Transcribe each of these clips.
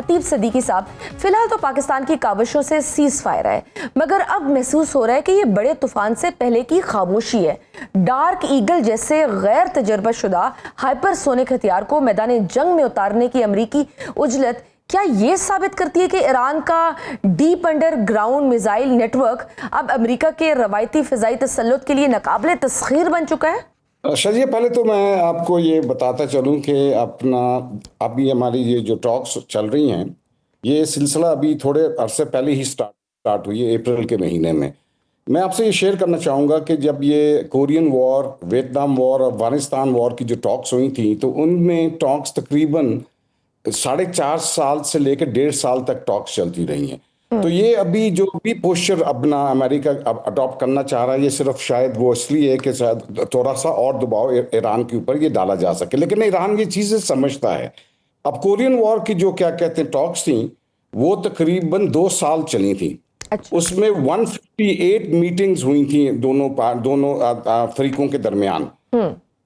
खतीब सिद्दीकी साहब, फिलहाल तो पाकिस्तान की काविशों से सीज फायर है, मगर अब महसूस हो रहा है कि ये बड़े तूफान से पहले की खामोशी है। डार्क ईगल जैसे गैर तजर्बाशुदा हाइपरसोनिक हथियार को मैदान जंग में उतारने की अमरीकी उजलत क्या ये साबित करती है कि ईरान का डीप अंडरग्राउंड मिसाइल नेटवर्क अब अमेरिका के रवायती फिजाई तसल्लुत के लिए नाकाबिले तस्खीर बन चुका है? शजिया, पहले तो मैं आपको ये बताता चलूं कि अभी हमारी ये जो टॉक्स चल रही हैं, ये सिलसिला अभी थोड़े अरसे पहले ही स्टार्ट हुई है, अप्रैल के महीने में। मैं आपसे ये शेयर करना चाहूँगा कि जब ये कोरियन वॉर, वियतनाम वॉर और अफगानिस्तान वॉर की जो टॉक्स हुई थी, तो उनमें टॉक्स तकरीबन 4.5 साल से लेकर 1.5 साल तक टॉक्स चलती रही हैं। तो ये अभी जो भी पोस्चर अपना अमेरिका अडॉप्ट करना चाह रहा है, ये सिर्फ शायद वो इसलिए है कि शायद थोड़ा सा और दबाव ईरान के ऊपर ये डाला जा सके, लेकिन ईरान ये चीज़ें समझता है। अब कोरियन वॉर की जो क्या कहते हैं टॉक्स थी, वो तकरीबन 2 साल चली थी। अच्छा। उसमें 158 मीटिंग्स हुई थी दोनों फरीकों के दरमियान।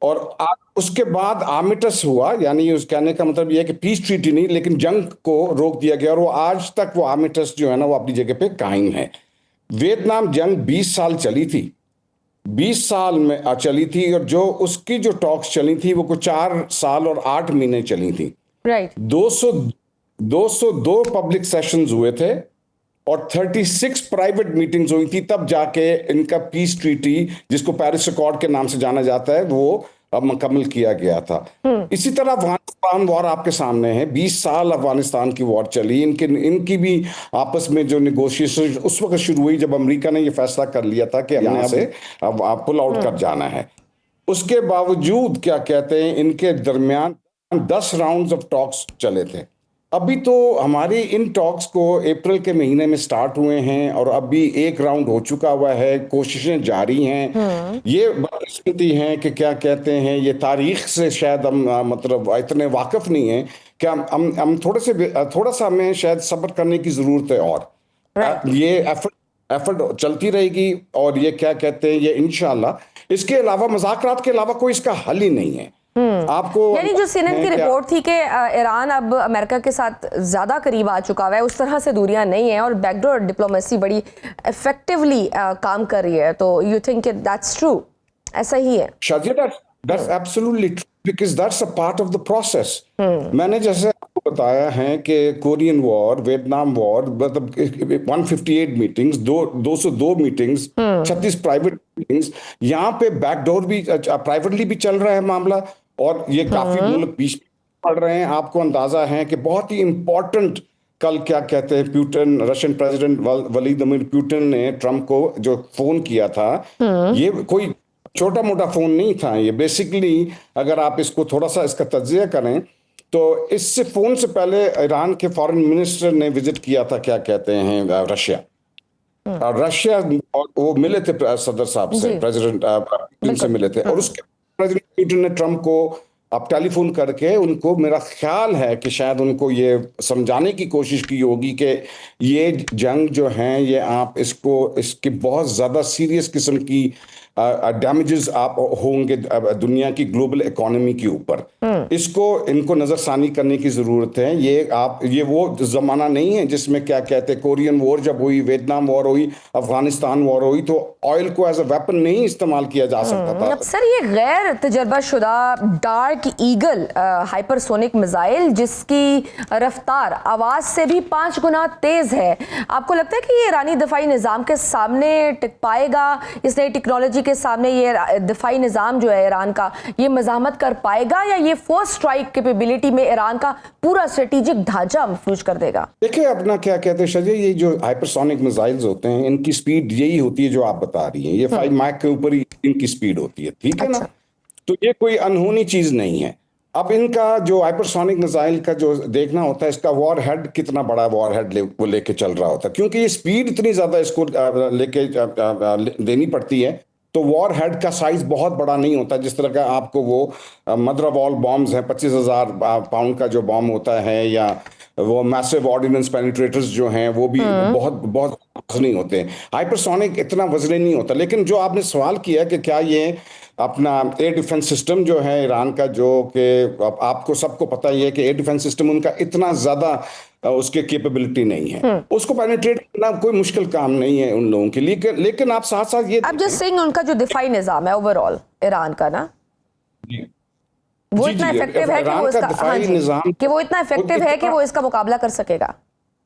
और उसके बाद आर्मिटस हुआ, यानी उस कहने का मतलब यह है कि पीस ट्रीटी नहीं, लेकिन जंग को रोक दिया गया, और वो आज तक वो आर्मिटस जो है ना, वो अपनी जगह पे कायम है। वियतनाम जंग 20 साल चली थी, 20 साल में चली थी, और जो उसकी जो टॉक्स चली थी वो कुछ 4 साल और 8 महीने चली थी। राइट। 202 पब्लिक सेशंस हुए थे और 36 प्राइवेट मीटिंग्स हुई थी, तब जाके इनका पीस ट्रीटी, जिसको पेरिस अकॉर्ड के नाम से जाना जाता है, वो अब मुकम्मल किया गया था। इसी तरह अफगानिस्तान वॉर आपके सामने है, 20 साल अफगानिस्तान की वॉर चली। इनकी भी आपस में जो नेगोशिएशन उस वक्त शुरू हुई जब अमेरिका ने ये फैसला कर लिया था कि यहाँ से अब पुल आउट कर जाना है। उसके बावजूद क्या कहते हैं, इनके दरमियान 10 राउंड्स ऑफ टॉक्स चले थे। अभी तो हमारी इन टॉक्स को अप्रैल के महीने में स्टार्ट हुए हैं और अभी एक राउंड हो चुका हुआ है, कोशिशें जारी हैं। ये बदकिस्मती है कि क्या कहते हैं, ये तारीख से शायद हम मतलब इतने वाकिफ नहीं हैं कि हम थोड़ा सा हमें शायद सब्र करने की ज़रूरत है। और ये एफर्ट चलती रहेगी, और ये क्या कहते हैं, ये इंशाल्लाह इसके अलावा मुज़ाकरात के अलावा कोई इसका हल ही नहीं है। आपको यानी जो सीएनएन की रिपोर्ट थी कि ईरान अब अमेरिका के साथ ज्यादा करीब आ चुका है, उस तरह से दूरियां नहीं है और बैकडोर डिप्लोमेसी बड़ी इफेक्टिवली काम कर रही है, तो यू थिंक दैट्स ट्रू? ऐसा ही है Shazia, that's absolutely true, because that's a part of the process. मैंने जैसे आपको बताया है कि कोरियन वॉर, वियतनाम वॉर, मतलब 158 मीटिंग्स, 202 मीटिंग्स, 36 प्राइवेट मीटिंग्स, यहाँ पे बैकडोर भी प्राइवेटली भी चल रहा है मामला, और ये काफी मुल्क बीच में पड़ रहे हैं। आपको अंदाजा है कि बहुत ही इंपॉर्टेंट, कल क्या कहते हैं, Putin, Russian president Vladimir Putin ने ट्रम्प को जो फोन किया था, ये कोई छोटा मोटा फोन नहीं था। ये बेसिकली अगर आप इसको थोड़ा सा इसका तज्जिया करें, तो इससे फोन से पहले ईरान के फॉरेन मिनिस्टर ने विजिट किया था, क्या कहते हैं, रशिया। और रशिया, और वो मिले थे सदर साहब से, प्रेसिडेंट पुतिन से मिले थे, और उसके प्रेसिडेंट पुतिन ने ट्रम्प को अब टेलीफोन करके उनको, मेरा ख्याल है कि शायद उनको ये समझाने की कोशिश की होगी कि ये जंग जो है, ये आप इसकी बहुत ज़्यादा सीरियस किस्म की डैमेजेस आप होंगे दुनिया की ग्लोबल इकोनॉमी के ऊपर। इनको नजरसानी करने की जरूरत है। ये वो जमाना नहीं है जिसमें क्या कहते हैं, कोरियन वॉर जब हुई, वियतनाम वॉर हुई, अफगानिस्तान वॉर हुई, तो ऑयल को एज अ वेपन नहीं इस्तेमाल किया जा सकता था। अब सर, ये गैर तजर्बाशुदा डार्क ईगल हाइपरसोनिक मिसाइल, जिसकी रफ्तार आवाज से भी 5 गुना तेज है, आपको लगता है कि ये ईरानी दफाई निज़ाम के सामने टिक पाएगा? इस नई टेक्नोलॉजी के सामने ये दफाई निज़ाम जो है ईरान का, ये मज़ाहमत कर पाएगा, या ये फर्स्ट स्ट्राइक कैपेबिलिटी में ईरान का पूरा स्ट्रेटेजिक ढांचा मफलूज कर देगा? देखिए, अपना क्या कहते हैं शायद, ये जो हाइपरसोनिक मिसाइल्स होते हैं, इनकी स्पीड यही होती है जो आप बता रही हैं, ये 5 माक के ऊपर ही इनकी स्पीड होती है, ठीक है ना? तो ये कोई अनहोनी चीज नहीं है। अब इनका जो हाइपरसोनिक मिसाइल का जो देखना होता है, इसका वॉर हेड कितना बड़ा वॉर हेड वो लेके चल रहा होता है, क्योंकि ये स्पीड इतनी ज्यादा इसको लेके देनी पड़ती है, तो वॉर हेड का साइज बहुत बड़ा नहीं होता। जिस तरह का आपको वो मदर ऑफ ऑल बॉम्ब्स हैं, 25,000 पाउंड का जो बॉम्ब होता है, या वो मैसिव ऑर्डिनेंस पेनिट्रेटर्स जो हैं, वो भी बहुत बहुत वजनी होते हैं, हाइपरसोनिक इतना वजनी नहीं होता। लेकिन जो आपने सवाल किया कि क्या ये अपना एयर डिफेंस सिस्टम जो है ईरान का, जो कि आपको सबको पता ही है कि एयर डिफेंस सिस्टम उनका इतना ज्यादा उसके कैपेबिलिटी नहीं है, उसको पेनिट्रेट करना कोई मुश्किल काम नहीं है उन लोगों के लिए। लेकिन आप साथ साथ ये आप जस्ट सेइंग उनका जो दिफाई निजाम है ओवरऑल ईरान का ना, वो इतना इफेक्टिव है कि वो इसका, हाँ जी, कि वो इतना इफेक्टिव है कि वो इसका मुकाबला कर सकेगा?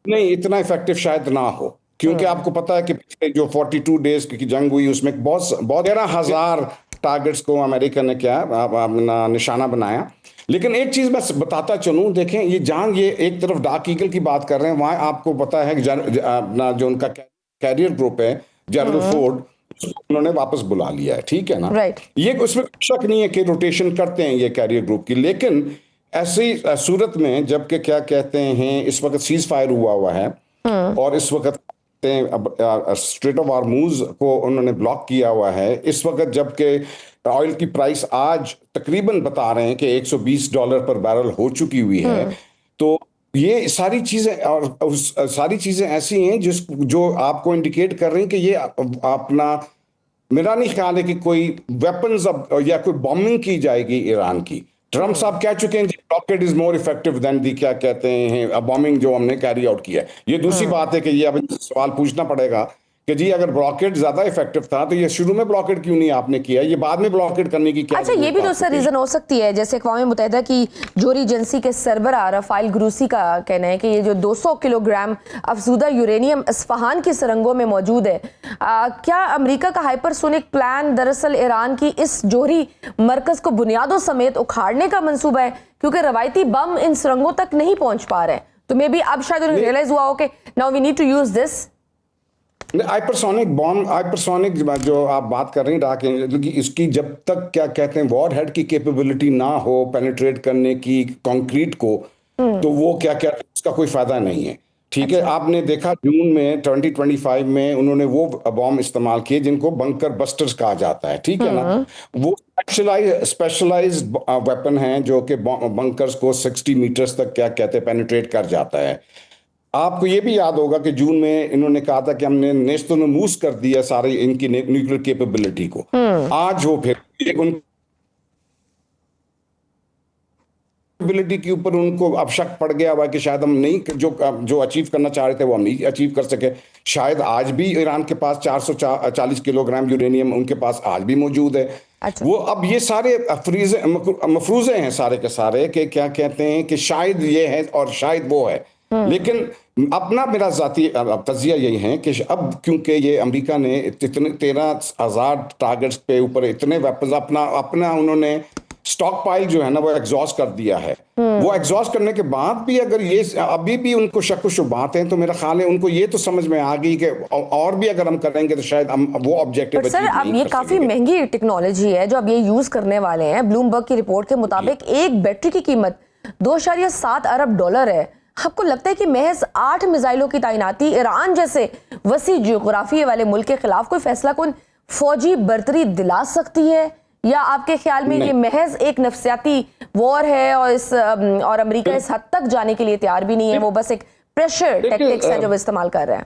नहीं, इतना इफेक्टिव शायद ना हो, क्योंकि आपको पता है कि पिछले जो 42 डेज की जंग हुई उसमें बहुत बहुत 13,000 टारगेट्स को अमेरिका ने क्या अपना निशाना बनाया। लेकिन एक चीज मैं बताता चलूं, देखें ये जंग, ये एक तरफ डार्क ईगल की बात कर रहे हैं, वहां आपको पता है कि अपना जो उनका कैरियर ग्रुप है जनरल फोर्ड, उन्होंने वापस बुला लिया है, ठीक है ना। राइट। ये उसमें शक नहीं है कि रोटेशन करते हैं ये कैरियर ग्रुप की। लेकिन ऐसी सूरत में जबकि क्या कहते हैं इस वक्त सीज फायर हुआ है और इस वक्त स्ट्रेट ऑफ हार्मूज को उन्होंने ब्लॉक किया हुआ है, इस वक्त जबकि ऑयल की प्राइस आज तकरीबन बता रहे हैं कि $120 पर बैरल हो चुकी हुई है, तो ये सारी चीजें और सारी चीजें ऐसी हैं जो आपको इंडिकेट कर रही हैं कि ये अपना, मेरा नहीं ख्याल है कि कोई वेपन्स अब या कोई बॉम्बिंग की जाएगी ईरान की। ट्रम्प साहब कह चुके हैं blockade is more effective than the क्या कहते हैं बॉम्बिंग जो हमने कैरी आउट किया है। ये दूसरी बात है कि ये अब सवाल पूछना पड़ेगा कि जी अगर ब्लॉकेड ज्यादा इफेक्टिव था तो ये शुरू में ब्लॉकेड क्यों नहीं आपने किया, ये बाद में ब्लॉकेड करने की क्या? अच्छा, ये भी तो सर रीजन हो सकती है, जैसे अक़वाम मुत्तहिदा की जोहरी एजेंसी के सरबराह रफ़ाइल ग्रूसी का कहना है कि ये जो 200 किलोग्राम अफजूदा यूरेनियम इस्फहान की सुरंगों में मौजूद है, क्या अमेरिका का हाइपरसोनिक प्लान दरअसल ईरान की इस जोहरी मरकज को बुनियादों समेत उखाड़ने का मंसूबा है, क्योंकि रवायती बम इन सुरंगों तक नहीं पहुंच पा रहे हैं, तो मे बी अब शायद उन्हें रियलाइज हुआ हो कि now we need to use this. Hypersonic bomb, hypersonic जो आप बात कर रही हैं डाक, इसकी जब तक क्या कहते हैं वॉर हेड की कैपेबिलिटी ना हो पेनिट्रेट करने की कंक्रीट को, तो वो क्या कहते हैं उसका कोई फायदा नहीं है, ठीक है। आपने देखा जून में 2025 में उन्होंने वो बॉम्ब इस्तेमाल किए जिनको बंकर बस्टर्स कहा जाता है, ठीक है ना। वो स्पेशलाइज्ड वेपन है जो कि बंकर्स को 60 मीटर्स तक क्या कहते हैं पेनिट्रेट कर जाता है। आपको ये भी याद होगा कि जून में इन्होंने कहा था कि हमने नेस्तनाबूद कर दिया सारी इनकी न्यूक्लियर कैपेबिलिटी को। आज वो फिर उन कैपेबिलिटी के ऊपर उनको अब शक पड़ गया हुआ कि शायद हम नहीं जो अचीव करना चाह रहे थे वो हम नहीं अचीव कर सके। शायद आज भी ईरान के पास 440 किलोग्राम यूरेनियम उनके पास आज भी मौजूद है। अच्छा। वो अब ये सारे मफरूजे हैं सारे के सारे कि क्या कहते हैं कि शायद ये है और शायद वो है। लेकिन अपना मेरा जाती तजिया यही है कि अब क्योंकि ये अमेरिका ने इतने 13,000 टारगेट्स पे ऊपर इतने वेपन्स अपना उन्होंने स्टॉक पाइल जो है ना वो एग्जॉस्ट कर दिया है। वो एग्जॉस्ट करने के बाद भी अगर ये अभी भी उनको शक शुबात हैं, तो मेरा ख्याल है उनको ये तो समझ में आ गई कि और भी अगर हम करेंगे तो शायद हम वो ऑब्जेक्टिव सर अब ये काफी महंगी टेक्नोलॉजी है जो अब ये यूज करने वाले हैं। ब्लूमबर्ग की रिपोर्ट के मुताबिक एक बैटरी की कीमत $2.7 अरब है। आपको लगता है कि महज 8 मिसाइलों की तैनाती ईरान जैसे वसी जियोग्राफी वाले मुल्क के खिलाफ कोई फैसला कुन फौजी बर्तरी दिला सकती है, या आपके ख्याल में ये महज एक नफसियाती वॉर है और अमेरिका इस हद तक जाने के लिए तैयार भी नहीं है, वो बस एक प्रेशर टैक्टिक्स है जो वो इस्तेमाल कर रहे हैं?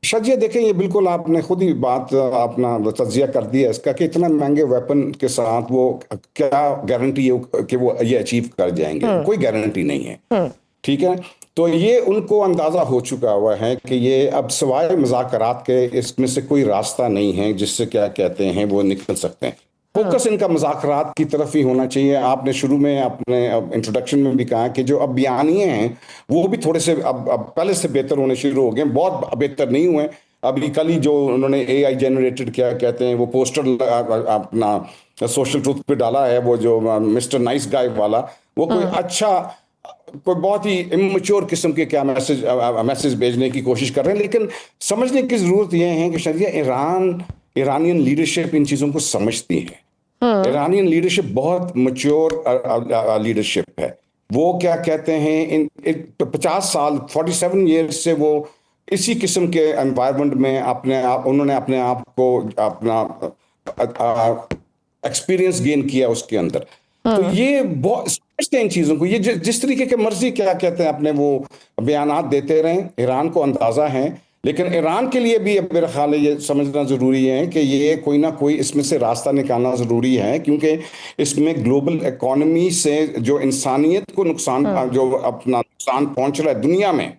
शजिया देखें, ये बिल्कुल आपने खुद ही बात अपना तजिया कर दिया इसका कि इतना महंगे वेपन के साथ वो क्या गारंटी है कि वो ये अचीव कर जाएंगे? कोई गारंटी नहीं है, ठीक है। तो ये उनको अंदाजा हो चुका हुआ है कि ये अब सिवाय मुज़ाकरात के इसमें से कोई रास्ता नहीं है जिससे क्या कहते हैं वो निकल सकते हैं। फोकस इनका मुज़ाकरात की तरफ ही होना चाहिए। आपने शुरू में अपने इंट्रोडक्शन में भी कहा कि जो अब बयानिए हैं वो भी थोड़े से अब पहले से बेहतर होने शुरू हो गए, बहुत बेहतर नहीं हुए। अभी कल ही जो उन्होंने AI जनरेटेड क्या कहते हैं वो पोस्टर अपना सोशल ट्रूथ पे डाला है, वो जो मिस्टर नाइस गाय वाला, वो कोई अच्छा कोई बहुत ही इमेच्योर किस्म के क्या मैसेज भेजने की कोशिश कर रहे हैं। लेकिन समझने की जरूरत यह है कि शायद ईरानियन लीडरशिप इन चीजों को समझती है। ईरानियन लीडरशिप बहुत मैच्योर लीडरशिप है। वो क्या कहते हैं इन 50 साल 47 ईयर्स से वो इसी किस्म के एनवायरनमेंट में उन्होंने अपने आप को अपना एक्सपीरियंस गेन किया उसके अंदर। तो ये बहुत समझते हैं इन चीजों को। ये जिस तरीके के मर्जी क्या कहते हैं अपने वो बयानात देते रहे, ईरान को अंदाजा है लेकिन ईरान के लिए भी अब मेरा ख्याल है ये समझना जरूरी है कि ये कोई ना कोई इसमें से रास्ता निकालना जरूरी है, क्योंकि इसमें ग्लोबल इकोनॉमी से जो इंसानियत को नुकसान, जो अपना नुकसान पहुंच रहा है दुनिया में,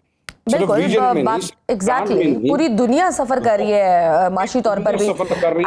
सिर्फ बिल्कुल रीजन में नहीं, बात ईरान में एग्जैक्टली नहीं, पूरी दुनिया सफर कर रही है माशी तौर पर भी। सफर कर रही